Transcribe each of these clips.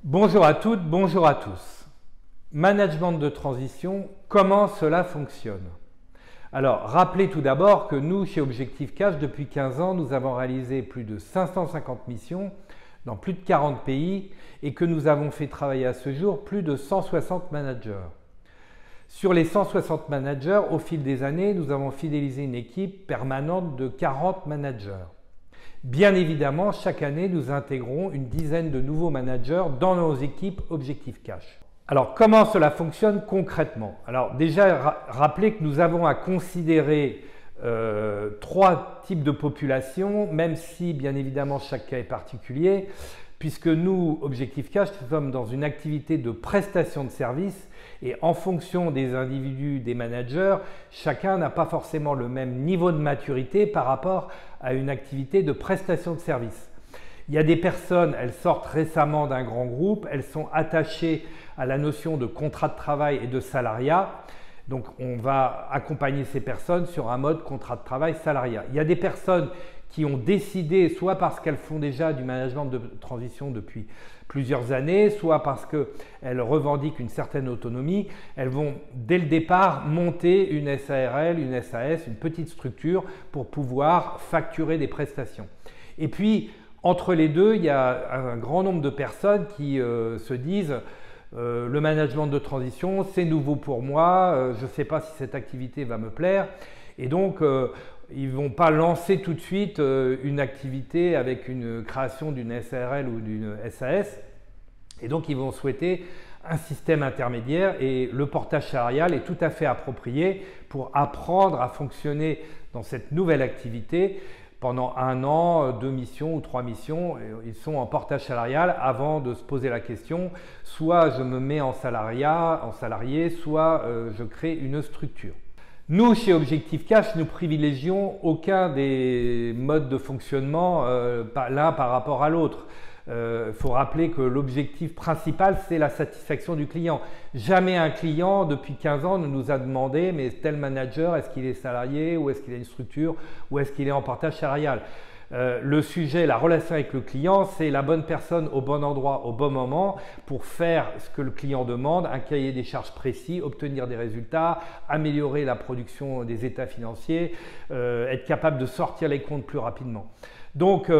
Bonjour à toutes, bonjour à tous. Management de transition, comment cela fonctionne? Alors, rappelez tout d'abord que nous, chez Objectif Cash, depuis 15 ans, nous avons réalisé plus de 550 missions dans plus de 40 pays et que nous avons fait travailler à ce jour plus de 160 managers. Sur les 160 managers, au fil des années, nous avons fidélisé une équipe permanente de 40 managers. Bien évidemment, chaque année, nous intégrons une dizaine de nouveaux managers dans nos équipes Objectif Cash. Alors, comment cela fonctionne concrètement? Alors, déjà, rappelez que nous avons à considérer trois types de populations, même si, bien évidemment, chaque cas est particulier, puisque nous, Objectif Cash, nous sommes dans une activité de prestation de services et en fonction des individus, des managers, chacun n'a pas forcément le même niveau de maturité par rapport à une activité de prestation de services. Il y a des personnes, elles sortent récemment d'un grand groupe, elles sont attachées à la notion de contrat de travail et de salariat. Donc, on va accompagner ces personnes sur un mode contrat de travail salariat. Il y a des personnes qui ont décidé, soit parce qu'elles font déjà du management de transition depuis plusieurs années, soit parce qu'elles revendiquent une certaine autonomie, elles vont dès le départ monter une SARL, une SAS, une petite structure pour pouvoir facturer des prestations. Et puis, entre les deux, il y a un grand nombre de personnes qui se disent le management de transition, c'est nouveau pour moi, je ne sais pas si cette activité va me plaire. Et donc, ils ne vont pas lancer tout de suite une activité avec une création d'une SARL ou d'une SAS. Et donc, ils vont souhaiter un système intermédiaire et le portage salarial est tout à fait approprié pour apprendre à fonctionner dans cette nouvelle activité. Pendant 1 an, 2 missions ou 3 missions, ils sont en portage salarial avant de se poser la question, soit je me mets en salarié, soit je crée une structure. Nous, chez Objectif Cash, nous privilégions aucun des modes de fonctionnement l'un par rapport à l'autre. Il faut rappeler que l'objectif principal, c'est la satisfaction du client. Jamais un client, depuis 15 ans, ne nous a demandé « mais tel manager, est-ce qu'il est salarié ou est-ce qu'il a une structure ou est-ce qu'il est en partage salarial ?» Le sujet, la relation avec le client, c'est la bonne personne au bon endroit, au bon moment pour faire ce que le client demande, un cahier des charges précis, obtenir des résultats, améliorer la production des états financiers, être capable de sortir les comptes plus rapidement. Donc,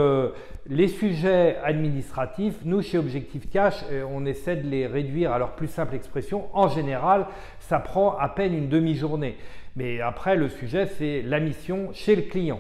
les sujets administratifs, nous, chez Objectif Cash, on essaie de les réduire à leur plus simple expression. En général, ça prend à peine une demi-journée. Mais après, le sujet, c'est la mission chez le client.